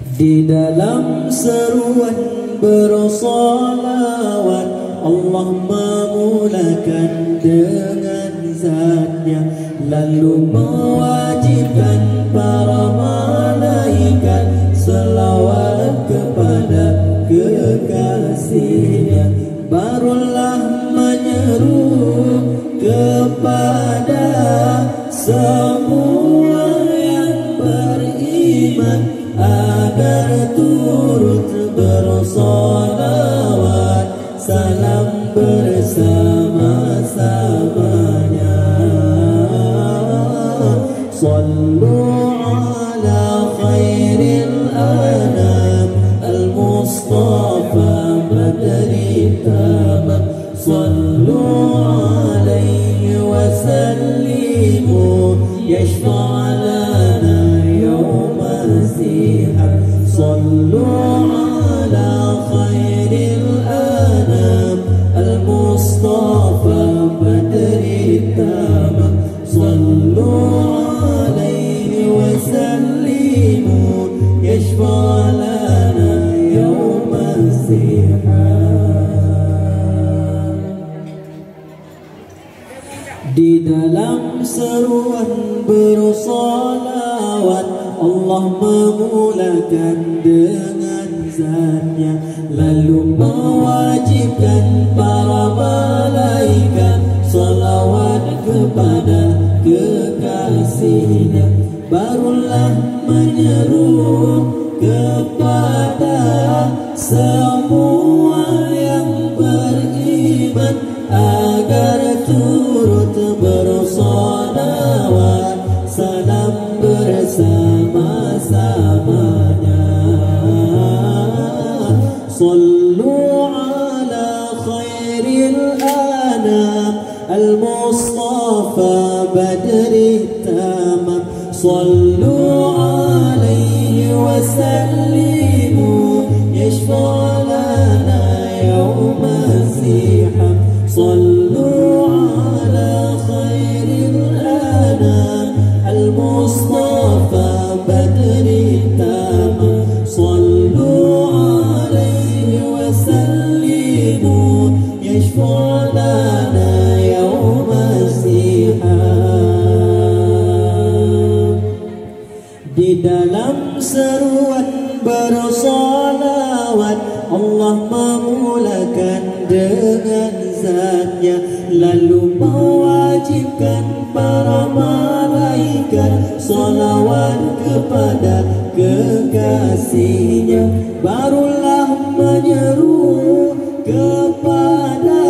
Di dalam seruan bersolawat Allah memulakan dengan zatnya, lalu mewajibkan para malaikat selawat kepada kekasihnya. Barulah menyeru kepada semua yang beriman agar turut bersolawat salam bersama-samanya. Sallu ala khairil anam al-Mustafa badri tamam. Sallu alaihi wa sallimu yashfa' lana yawma zihab. Sallu ala khairil anam al-Mustafa badri tamam. Sallu alaihi wa sallimu yashfa' lana yawma zihab. Di dalam seruan bersolawat Allah memulakan dengan zatnya, lalu mewajibkan para malaikat salawat kepada kekasihnya. Barulah menyeru kepada semua yang beriman agar turut bersolawat salam bersama-samanya. Sallu ala khairil anam al-Mustafa badri tamam. Sallu alaihi wa sallimu yashfa' lana yawma zihab. Sallu ala khairil anam al-Mustafa badri tamam. Sallu alaihi wa sallimu yashfa' lana yawma zihab. Di dalam seruan bersolawat Allah memulakan dengan zatnya, lalu mewajibkan para malaikat salawat kepada kekasihnya. Barulah menyeru kepada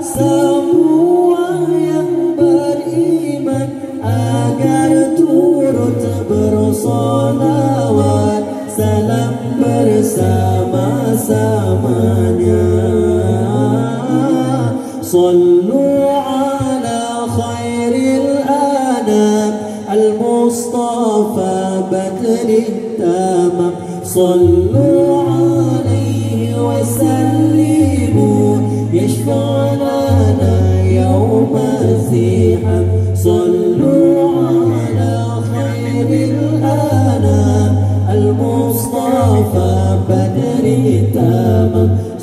semua yang beriman agar turut bersolawat salam bersama-samanya. Sallu ala khairil anam al-Mustafa badri tamam. Sallu alaihi wa sallimu yashfa' lana yawma zihab. Sallu ala khairil anam al-Mustafa badri tamam.